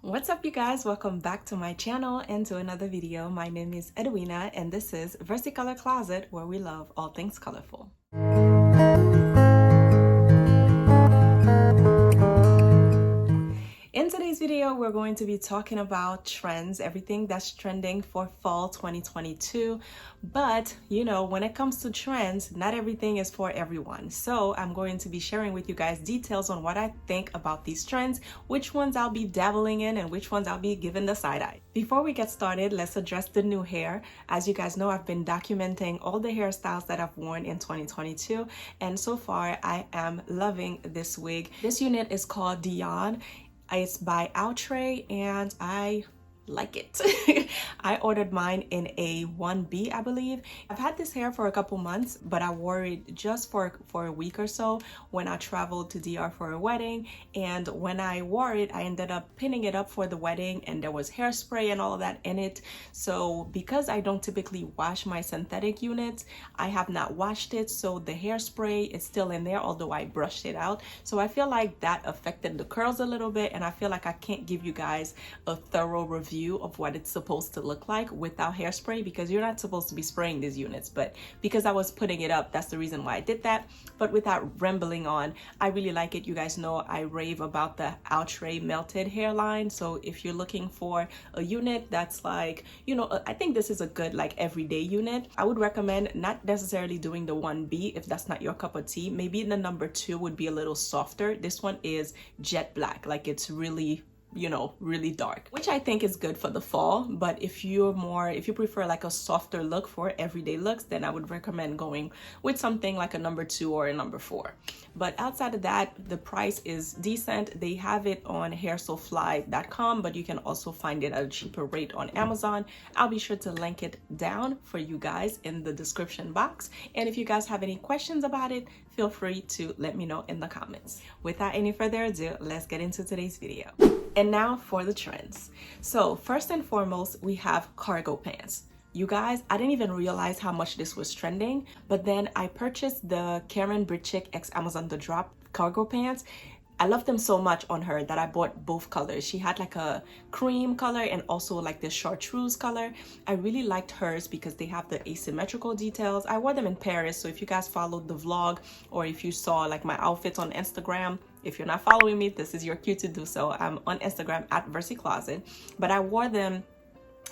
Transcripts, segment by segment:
What's up, you guys? Welcome back to my channel and to another video. My name is Edwina and this is Versicolor Closet, where we love all things colorful. In today's video, we're going to be talking about trends, everything that's trending for fall 2022. But, when it comes to trends, not everything is for everyone. So I'm going to be sharing with you guys details on what I think about these trends, which ones I'll be dabbling in and which ones I'll be giving the side eye. Before we get started, let's address the new hair. As you guys know, I've been documenting all the hairstyles that I've worn in 2022. And so far, I am loving this wig. This unit is called Dione. It's by Outre and I like it. I ordered mine in a 1B, I believe. I've had this hair for a couple months, but I wore it just for a week or so when I traveled to DR for a wedding. And when I wore it, I ended up pinning it up for the wedding and there was hairspray and all of that in it. So because I don't typically wash my synthetic units, I have not washed it. So the hairspray is still in there, although I brushed it out. So I feel like that affected the curls a little bit. And I feel like I can't give you guys a thorough review of what it's supposed to look like without hairspray, because you're not supposed to be spraying these units. But because I was putting it up, that's the reason why I did that. But without rambling on, I really like it. You guys know I rave about the Outre melted hairline. So if you're looking for a unit that's like, I think this is a good like everyday unit. I would recommend not necessarily doing the 1B if that's not your cup of tea. Maybe the number 2 would be a little softer. This one is jet black, like it's really really dark, which I think is good for the fall. But if you prefer like a softer look for everyday looks, then I would recommend going with something like a number 2 or a number 4. But outside of that, the price is decent. They have it on hairsofly.com, but you can also find it at a cheaper rate on Amazon. I'll be sure to link it down for you guys in the description box. And if you guys have any questions about it, feel free to let me know in the comments. Without any further ado, let's get into today's video. And now for the trends. So first and foremost, we have cargo pants. You guys, I didn't even realize how much this was trending, but then I purchased the Karen Britchick x Amazon The Drop cargo pants. I love them so much on her that I bought both colors. She had like a cream color and also like this chartreuse color. I really liked hers because they have the asymmetrical details. I wore them in Paris, so if you guys followed the vlog or if you saw like my outfits on Instagram, if you're not following me, this is your cue to do so. I'm on Instagram at @VersiCloset, but I wore them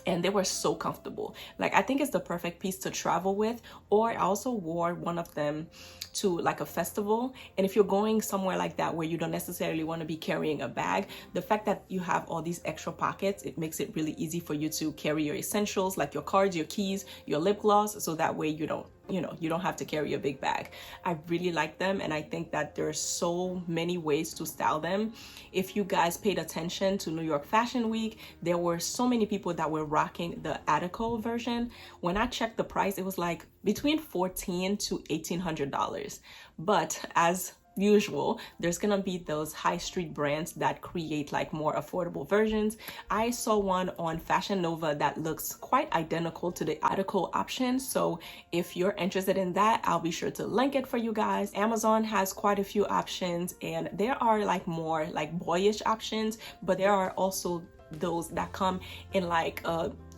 and they were so comfortable. Like, I think it's the perfect piece to travel with. Or I also wore one of them to like a festival. And if you're going somewhere like that where you don't necessarily want to be carrying a bag, the fact that you have all these extra pockets, it makes it really easy for you to carry your essentials like your cards, your keys, your lip gloss, so that way you don't have to carry a big bag. I really like them, and I think that there's so many ways to style them. If you guys paid attention to New York Fashion Week, there were so many people that were rocking the Attico version. When I checked the price, it was like between $1,400 to $1,800. But as usual, there's gonna be those high street brands that create like more affordable versions. I saw one on Fashion Nova that looks quite identical to the Attico option, so if you're interested in that, I'll be sure to link it for you guys. Amazon has quite a few options, and there are like more like boyish options, but there are also those that come in like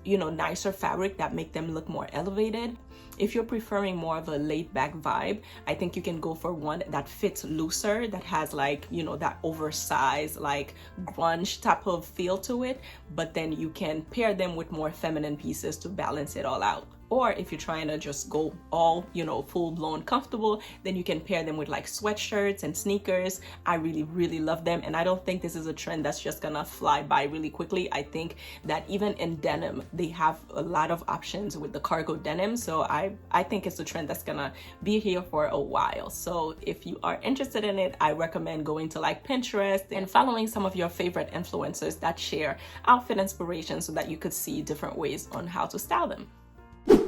nicer fabric that make them look more elevated. If you're preferring more of a laid back vibe, I think you can go for one that fits looser, that has like, that oversized, like grunge type of feel to it, but then you can pair them with more feminine pieces to balance it all out. Or if you're trying to just go all, full-blown comfortable, then you can pair them with like sweatshirts and sneakers. I really, really love them. And I don't think this is a trend that's just gonna fly by really quickly. I think that even in denim, they have a lot of options with the cargo denim. So I think it's a trend that's gonna be here for a while. So if you are interested in it, I recommend going to like Pinterest and following some of your favorite influencers that share outfit inspiration so that you could see different ways on how to style them.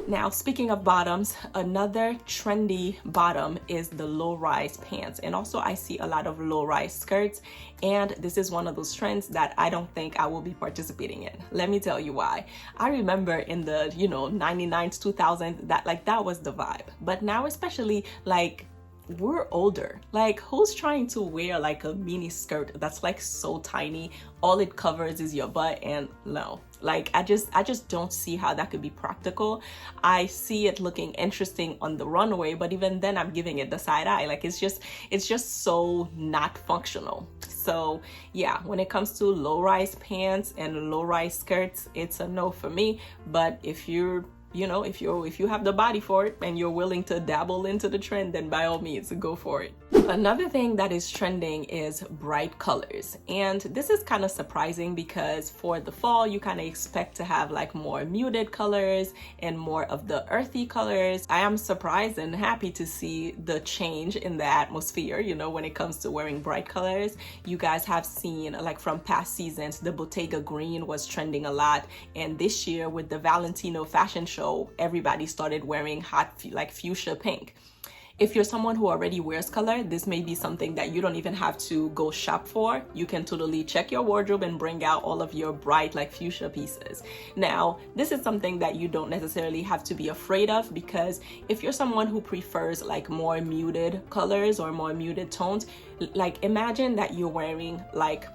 Now, speaking of bottoms, another trendy bottom is the low-rise pants. And also I see a lot of low-rise skirts, and this is one of those trends that I don't think I will be participating in. Let me tell you why. I remember in the, 99s, 2000s, that was the vibe. But now, especially like we're older. Like, who's trying to wear like a mini skirt that's like so tiny, all it covers is your butt? And no, like I just don't see how that could be practical. I see it looking interesting on the runway, but even then I'm giving it the side eye. Like it's just so not functional. So yeah, when it comes to low-rise pants and low-rise skirts, it's a no for me. But if you're, you know, if you have the body for it and you're willing to dabble into the trend, then by all means go for it. Another thing that is trending is bright colors, and this is kind of surprising because for the fall you kind of expect to have like more muted colors and more of the earthy colors. I am surprised and happy to see the change in the atmosphere, you know, when it comes to wearing bright colors. You guys have seen, like from past seasons, the Bottega green was trending a lot, and this year with the Valentino fashion show, everybody started wearing hot like fuchsia pink. If you're someone who already wears color, this may be something that you don't even have to go shop for. You can totally check your wardrobe and bring out all of your bright like fuchsia pieces. Now, this is something that you don't necessarily have to be afraid of, because if you're someone who prefers like more muted colors or more muted tones, like imagine that you're wearing like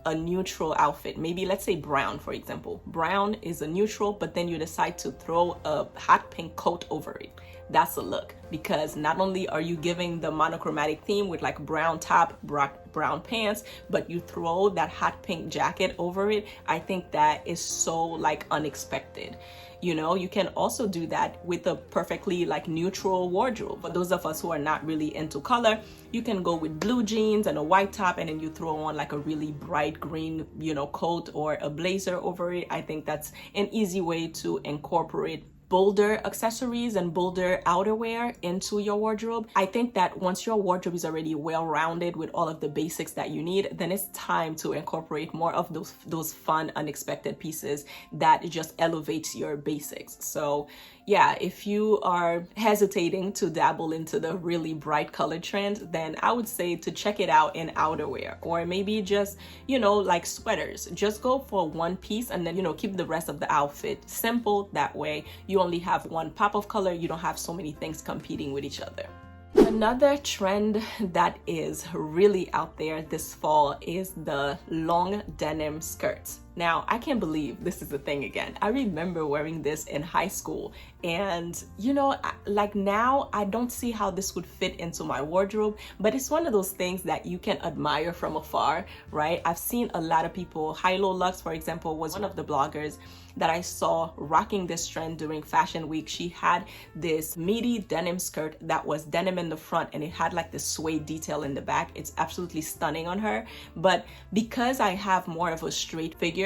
a neutral outfit, maybe let's say brown, for example. Brown is a neutral, but then you decide to throw a hot pink coat over it. That's a look, because not only are you giving the monochromatic theme with like brown top, brown pants, but you throw that hot pink jacket over it. I think that is so like unexpected. You know, you can also do that with a perfectly like neutral wardrobe. For those of us who are not really into color, you can go with blue jeans and a white top, and then you throw on like a really bright green, you know, coat or a blazer over it. I think that's an easy way to incorporate bolder accessories and bolder outerwear into your wardrobe. I think that once your wardrobe is already well-rounded with all of the basics that you need, then it's time to incorporate more of those fun, unexpected pieces that just elevates your basics. So yeah, if you are hesitating to dabble into the really bright color trend, then I would say to check it out in outerwear, or maybe just, you know, like sweaters. Just go for one piece and then, you know, keep the rest of the outfit simple. That way you only have one pop of color. You don't have so many things competing with each other. Another trend that is really out there this fall is the long denim skirts. Now, I can't believe this is a thing again. I remember wearing this in high school, and you know, like now I don't see how this would fit into my wardrobe, but it's one of those things that you can admire from afar, right? I've seen a lot of people. Hilo Lux, for example, was one of the bloggers that I saw rocking this trend during Fashion Week. She had this meaty denim skirt that was denim in the front, and it had like the suede detail in the back. It's absolutely stunning on her. But because I have more of a straight figure,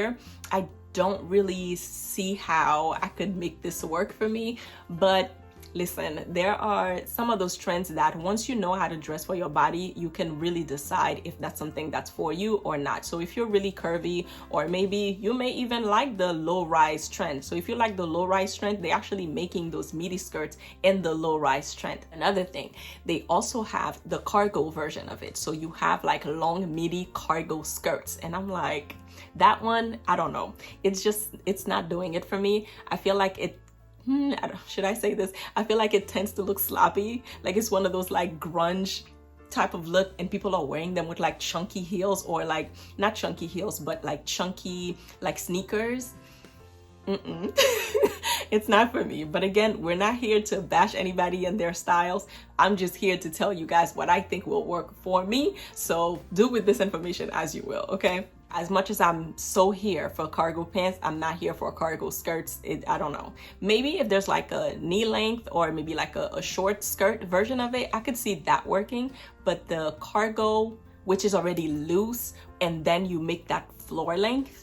I don't really see how I could make this work for me. But listen, there are some of those trends that once you know how to dress for your body, you can really decide if that's something that's for you or not. So if you're really curvy, or maybe you may even like the low rise trend. So if you like the low rise trend, they're actually making those midi skirts in the low rise trend. Another thing, they also have the cargo version of it. So you have like long midi cargo skirts, and I'm like, that one, I don't know. It's not doing it for me. I feel like it, should I say this? I feel like it tends to look sloppy. Like it's one of those like grunge type of look, and people are wearing them with like chunky heels, or like not chunky heels, but like chunky like sneakers. It's not for me. But again, we're not here to bash anybody and their styles. I'm just here to tell you guys what I think will work for me. So do with this information as you will, okay? As much as I'm so here for cargo pants, I'm not here for cargo skirts. I don't know. Maybe if there's like a knee length, or maybe like a short skirt version of it, I could see that working. But the cargo, which is already loose, and then you make that floor length,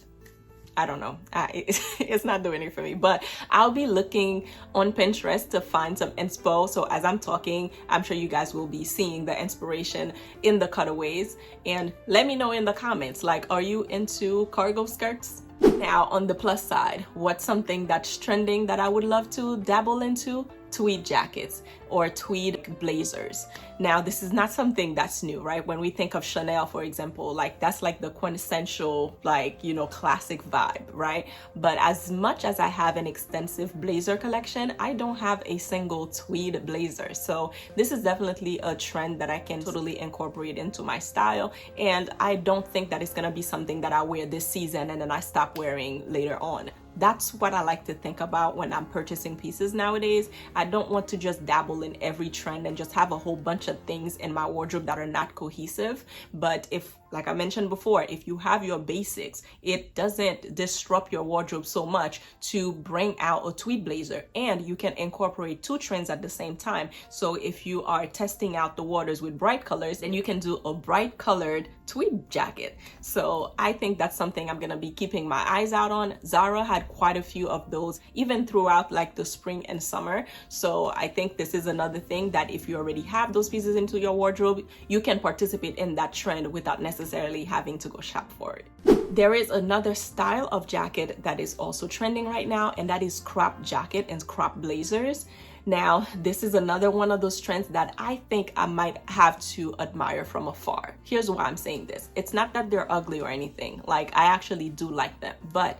I don't know. It's not doing it for me. But I'll be looking on Pinterest to find some inspo. So as I'm talking, I'm sure you guys will be seeing the inspiration in the cutaways. And let me know in the comments, like, are you into cargo skirts? Now, on the plus side, what's something that's trending that I would love to dabble into? tweed jackets or tweed blazers. Now, this is not something that's new, right? When we think of Chanel, for example, like that's like the quintessential, like, you know, classic vibe, right? But as much as I have an extensive blazer collection, I don't have a single tweed blazer. So this is definitely a trend that I can totally incorporate into my style. And I don't think that it's gonna be something that I wear this season and then I stop wearing later on. That's what I like to think about when I'm purchasing pieces nowadays. I don't want to just dabble in every trend and just have a whole bunch of things in my wardrobe that are not cohesive. But if, like I mentioned before, if you have your basics, it doesn't disrupt your wardrobe so much to bring out a tweed blazer, and you can incorporate two trends at the same time. So if you are testing out the waters with bright colors, then you can do a bright colored tweed jacket. So I think that's something I'm gonna be keeping my eyes out on. Zara had quite a few of those even throughout like the spring and summer. So I think this is another thing that if you already have those pieces into your wardrobe, you can participate in that trend without necessarily having to go shop for it. There is another style of jacket that is also trending right now, and that is crop jacket and crop blazers. Now, this is another one of those trends that I think I might have to admire from afar. Here's why I'm saying this. It's not that they're ugly or anything. Like, I actually do like them. But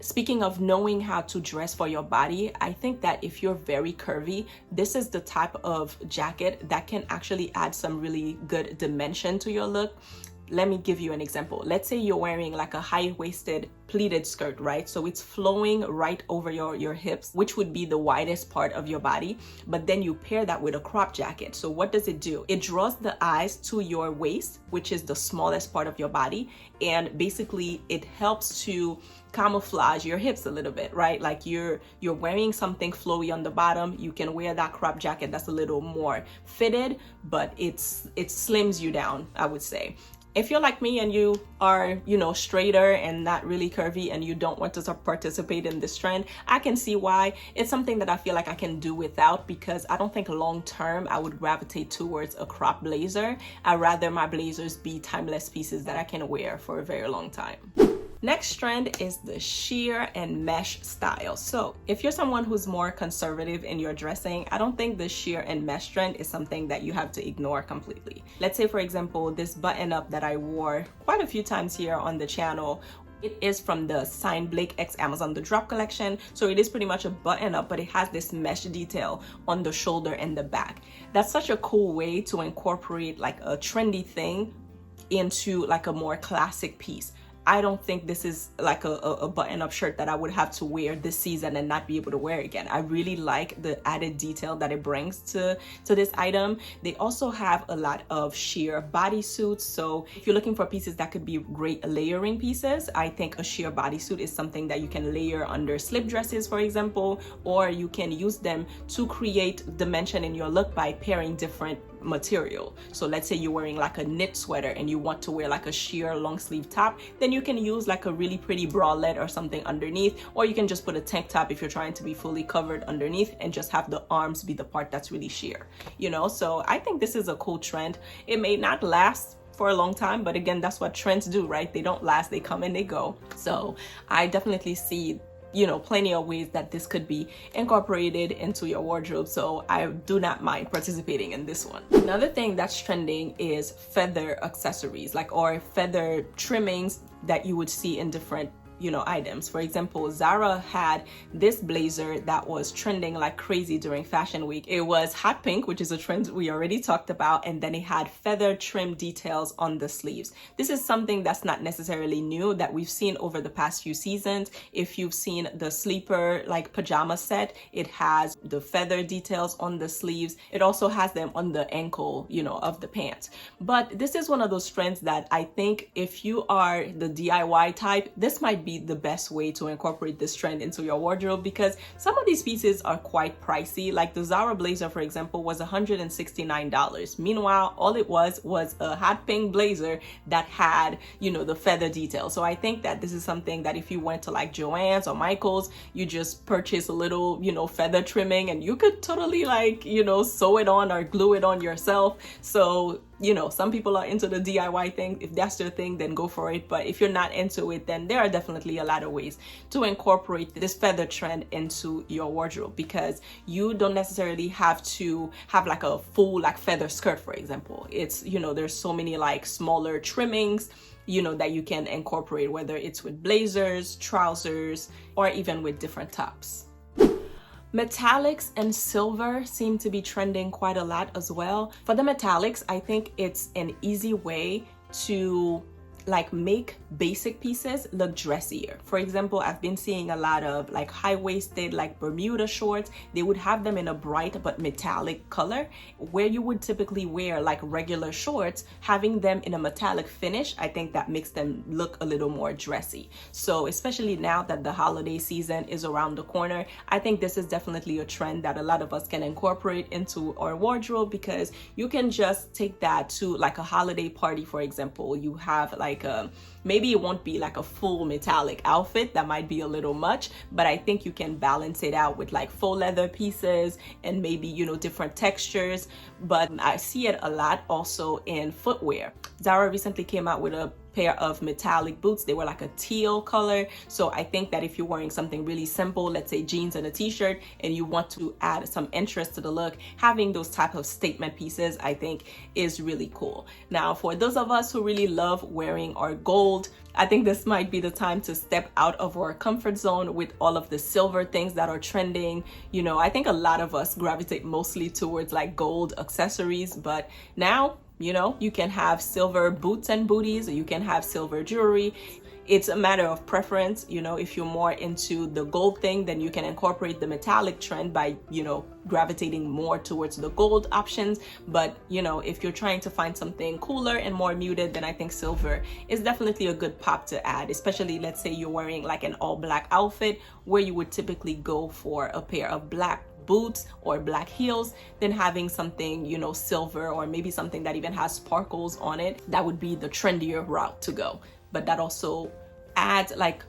speaking of knowing how to dress for your body, I think that if you're very curvy, this is the type of jacket that can actually add some really good dimension to your look. Let me give you an example. Let's say you're wearing like a high-waisted pleated skirt, right? So it's flowing right over your hips, which would be the widest part of your body. But then you pair that with a crop jacket. So what does it do? It draws the eyes to your waist, which is the smallest part of your body. And basically it helps to camouflage your hips a little bit, right? Like you're wearing something flowy on the bottom. You can wear that crop jacket that's a little more fitted, but it slims you down, I would say. If you're like me and you are, you know, straighter and not really curvy and you don't want to participate in this trend, I can see why. It's something that I feel like I can do without, because I don't think long term I would gravitate towards a crop blazer. I'd rather my blazers be timeless pieces that I can wear for a very long time. Next trend is the sheer and mesh style. So if you're someone who's more conservative in your dressing, I don't think the sheer and mesh trend is something that you have to ignore completely. Let's say, for example, this button up that I wore quite a few times here on the channel. It is from the Sign Blake X Amazon The Drop collection. So it is pretty much a button up, but it has this mesh detail on the shoulder and the back. That's such a cool way to incorporate like a trendy thing into like a more classic piece. I don't think this is like a button-up shirt that I would have to wear this season and not be able to wear again. I really like the added detail that it brings to this item. They also have a lot of sheer bodysuits. So if you're looking for pieces that could be great layering pieces, I think a sheer bodysuit is something that you can layer under slip dresses, for example, or you can use them to create dimension in your look by pairing different material. So let's say you're wearing like a knit sweater and you want to wear like a sheer long sleeve top, then you can use like a really pretty bralette or something underneath, or you can just put a tank top if you're trying to be fully covered underneath and just have the arms be the part that's really sheer, you know? So I think this is a cool trend. It may not last for a long time, but again, that's what trends do, right? They don't last, they come and they go. So I definitely see, you know, plenty of ways that this could be incorporated into your wardrobe. So I do not mind participating in this one. Another thing that's trending is feather accessories, like, or feather trimmings that you would see in different, you know, items. For example, Zara had this blazer that was trending like crazy during Fashion Week. It was hot pink, which is a trend we already talked about, and then it had feather trim details on the sleeves. This is something that's not necessarily new, that we've seen over the past few seasons. If you've seen the sleeper like pajama set, it has the feather details on the sleeves. It also has them on the ankle, you know, of the pants. But this is one of those trends that I think if you are the DIY type, this might be the best way to incorporate this trend into your wardrobe, because some of these pieces are quite pricey. Like the Zara blazer, for example, was $169. Meanwhile, all it was a hot pink blazer that had, you know, the feather detail. So I think that this is something that if you went to like Joann's or Michael's, you just purchase a little, you know, feather trimming and you could totally like, you know, sew it on or glue it on yourself. So you know, some people are into the DIY thing. If that's their thing, then go for it. But if you're not into it, then there are definitely a lot of ways to incorporate this feather trend into your wardrobe, because you don't necessarily have to have like a full like feather skirt, for example. It's, you know, there's so many like smaller trimmings, you know, that you can incorporate, whether it's with blazers, trousers, or even with different tops. Metallics and silver seem to be trending quite a lot as well. For the metallics, I think it's an easy way to like make basic pieces look dressier. For example, I've been seeing a lot of like high-waisted like Bermuda shorts. They would have them in a bright but metallic color, where you would typically wear like regular shorts. Having them in a metallic finish, I think that makes them look a little more dressy. So especially now that the holiday season is around the corner, I think this is definitely a trend that a lot of us can incorporate into our wardrobe, because you can just take that to like a holiday party. For example, you have like maybe it won't be like a full metallic outfit, that might be a little much, but I think you can balance it out with like faux leather pieces and maybe, you know, different textures. But I see it a lot also in footwear. Zara recently came out with a pair of metallic boots. They were like a teal color. So I think that if you're wearing something really simple, let's say jeans and a t-shirt, and you want to add some interest to the look, having those type of statement pieces, I think is really cool. Now, for those of us who really love wearing our gold, I think this might be the time to step out of our comfort zone with all of the silver things that are trending. You know, I think a lot of us gravitate mostly towards like gold accessories, but now, you know, you can have silver boots and booties, or you can have silver jewelry. It's a matter of preference. You know, if you're more into the gold thing, then you can incorporate the metallic trend by, you know, gravitating more towards the gold options. But, you know, if you're trying to find something cooler and more muted, then I think silver is definitely a good pop to add, especially let's say you're wearing like an all black outfit, where you would typically go for a pair of black boots or black heels. Then having something, you know, silver, or maybe something that even has sparkles on it, that would be the trendier route to go. But that also adds like,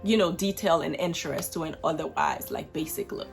you know, detail and interest to an otherwise like basic look.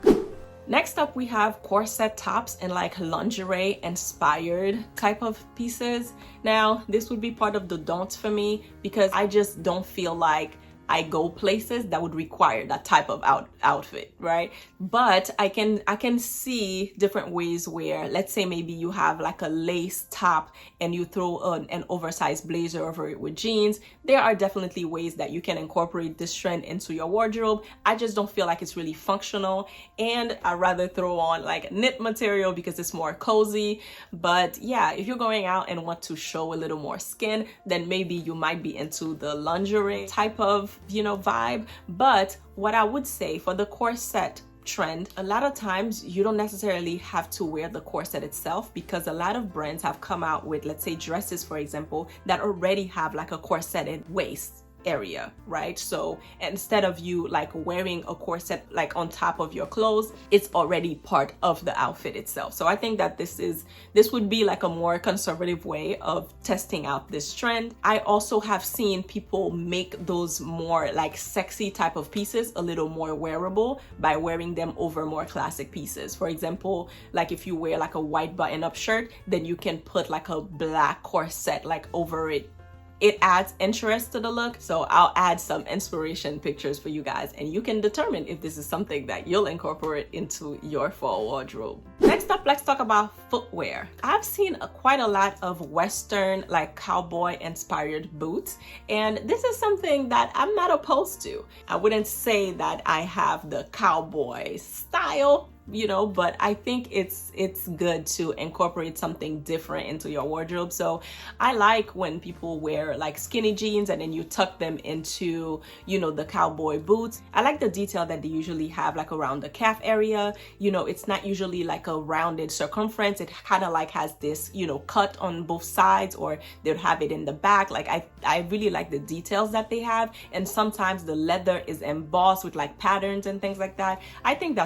Next up, we have corset tops and like lingerie inspired type of pieces. Now, this would be part of the don'ts for me, because I just don't feel like I go places that would require that type of outfit, right? But I can see different ways where, let's say maybe you have like a lace top and you throw an oversized blazer over it with jeans. There are definitely ways that you can incorporate this trend into your wardrobe. I just don't feel like it's really functional, and I'd rather throw on like knit material because it's more cozy. But yeah, if you're going out and want to show a little more skin, then maybe you might be into the lingerie type of, you know, vibe. But what I would say for the corset trend, a lot of times you don't necessarily have to wear the corset itself, because a lot of brands have come out with, let's say, dresses, for example, that already have like a corseted waist area, right? So instead of you like wearing a corset like on top of your clothes, it's already part of the outfit itself. So I think that this would be like a more conservative way of testing out this trend. I also have seen people make those more like sexy type of pieces a little more wearable by wearing them over more classic pieces. For example, like if you wear like a white button-up shirt, then you can put like a black corset like over it. It adds interest to the look. So I'll add some inspiration pictures for you guys, and you can determine if this is something that you'll incorporate into your fall wardrobe. Next up, let's talk about footwear. I've seen quite a lot of Western, like cowboy inspired boots, and this is something that I'm not opposed to. I wouldn't say that I have the cowboy style, you know, but I think it's good to incorporate something different into your wardrobe. So I like when people wear like skinny jeans and then you tuck them into, you know, the cowboy boots. I like the detail that they usually have like around the calf area. You know, it's not usually like a rounded circumference. It kind of like has this, you know, cut on both sides, or they'll have it in the back. Like I really like the details that they have, and sometimes the leather is embossed with like patterns and things like that. I think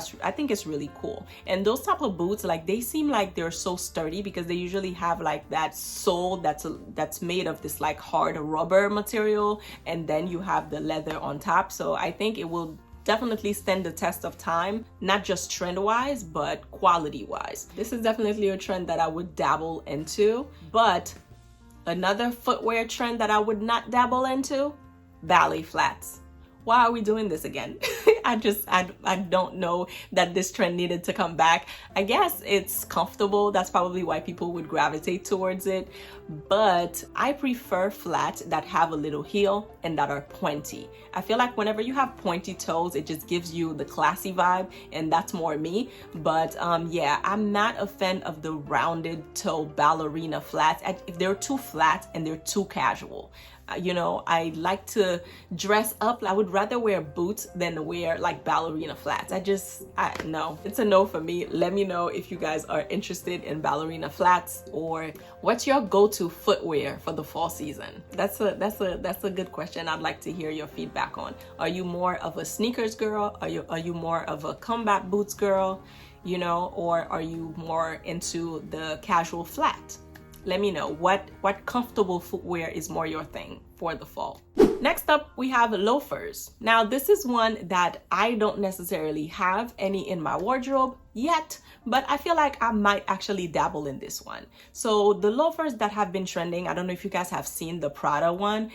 it's really cool. And those type of boots, like they seem like they're so sturdy because they usually have like that sole that's made of this like hard rubber material, and then you have the leather on top. So I think it will definitely stand the test of time, not just trend-wise, but quality-wise. This is definitely a trend that I would dabble into, but another footwear trend that I would not dabble into, ballet flats. Why are we doing this again? I don't know that this trend needed to come back. I guess it's comfortable. That's probably why people would gravitate towards it. But I prefer flats that have a little heel and that are pointy. I feel like whenever you have pointy toes, it just gives you the classy vibe, and that's more me. But yeah, I'm not a fan of the rounded toe ballerina flats. If they're too flat and they're too casual. You know, I like to dress up. I would rather wear boots than wear like ballerina flats. No, it's a no for me. Let me know if you guys are interested in ballerina flats, or what's your go-to footwear for the fall season? That's a good question. I'd like to hear your feedback on. Are you more of a sneakers girl? Are you more of a combat boots girl? You know, or are you more into the casual flat? Let me know what comfortable footwear is more your thing for the fall. Next up, we have loafers. Now, this is one that I don't necessarily have any in my wardrobe yet, but I feel like I might actually dabble in this one. So the loafers that have been trending, I don't know if you guys have seen the Prada one.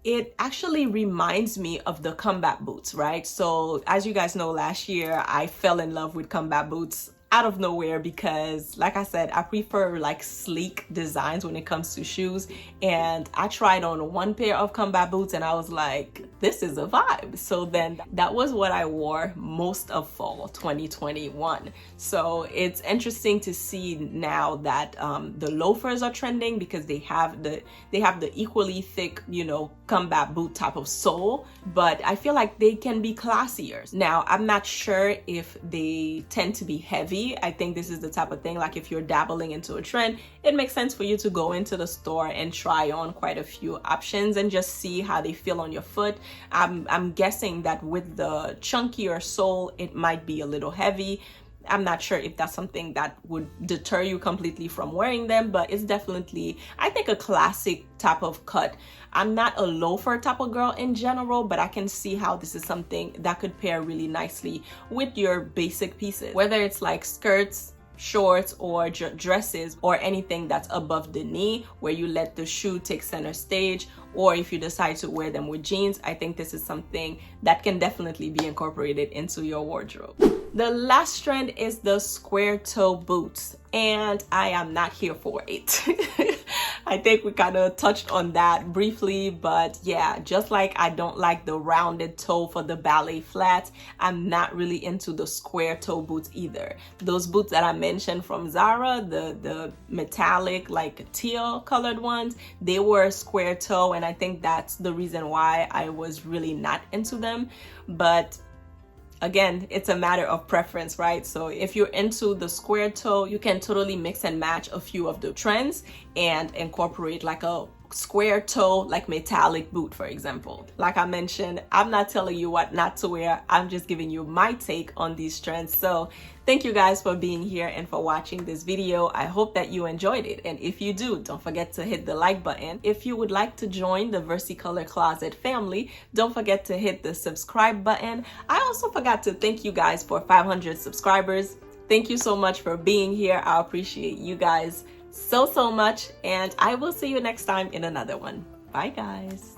It actually reminds me of the combat boots, right? So as you guys know, last year I fell in love with combat boots out of nowhere because, like I said, I prefer like sleek designs when it comes to shoes, and I tried on one pair of combat boots and I was like, this is a vibe. So then that was what I wore most of fall 2021. So it's interesting to see now that the loafers are trending because they have the equally thick, you know, combat boot type of sole, but I feel like they can be classier. Now, I'm not sure if they tend to be heavy. I think this is the type of thing, like if you're dabbling into a trend, it makes sense for you to go into the store and try on quite a few options and just see how they feel on your foot. I'm guessing that with the chunkier sole, it might be a little heavy. I'm not sure if that's something that would deter you completely from wearing them, but it's definitely, I think, a classic type of cut. I'm not a loafer type of girl in general, but I can see how this is something that could pair really nicely with your basic pieces, whether it's like skirts, shorts, or dresses, or anything that's above the knee where you let the shoe take center stage, or if you decide to wear them with jeans. I think this is something that can definitely be incorporated into your wardrobe. The last trend is the square toe boots, and I am not here for it. I think we kind of touched on that briefly, but yeah, just like I don't like the rounded toe for the ballet flats, I'm not really into the square toe boots either. Those boots that I mentioned from Zara, the metallic like teal colored ones, they were square toe, and I think that's the reason why I was really not into them. But again, it's a matter of preference, right? So if you're into the square toe, you can totally mix and match a few of the trends and incorporate like a square toe, like metallic boot, for example. Like I mentioned, I'm not telling you what not to wear. I'm just giving you my take on these trends. So thank you guys for being here and for watching this video. I hope that you enjoyed it. And if you do, don't forget to hit the like button. If you would like to join the Versicolor Closet family, don't forget to hit the subscribe button. I also forgot to thank you guys for 500 subscribers. Thank you so much for being here. I appreciate you guys so much, and I will see you next time in another one. Bye guys.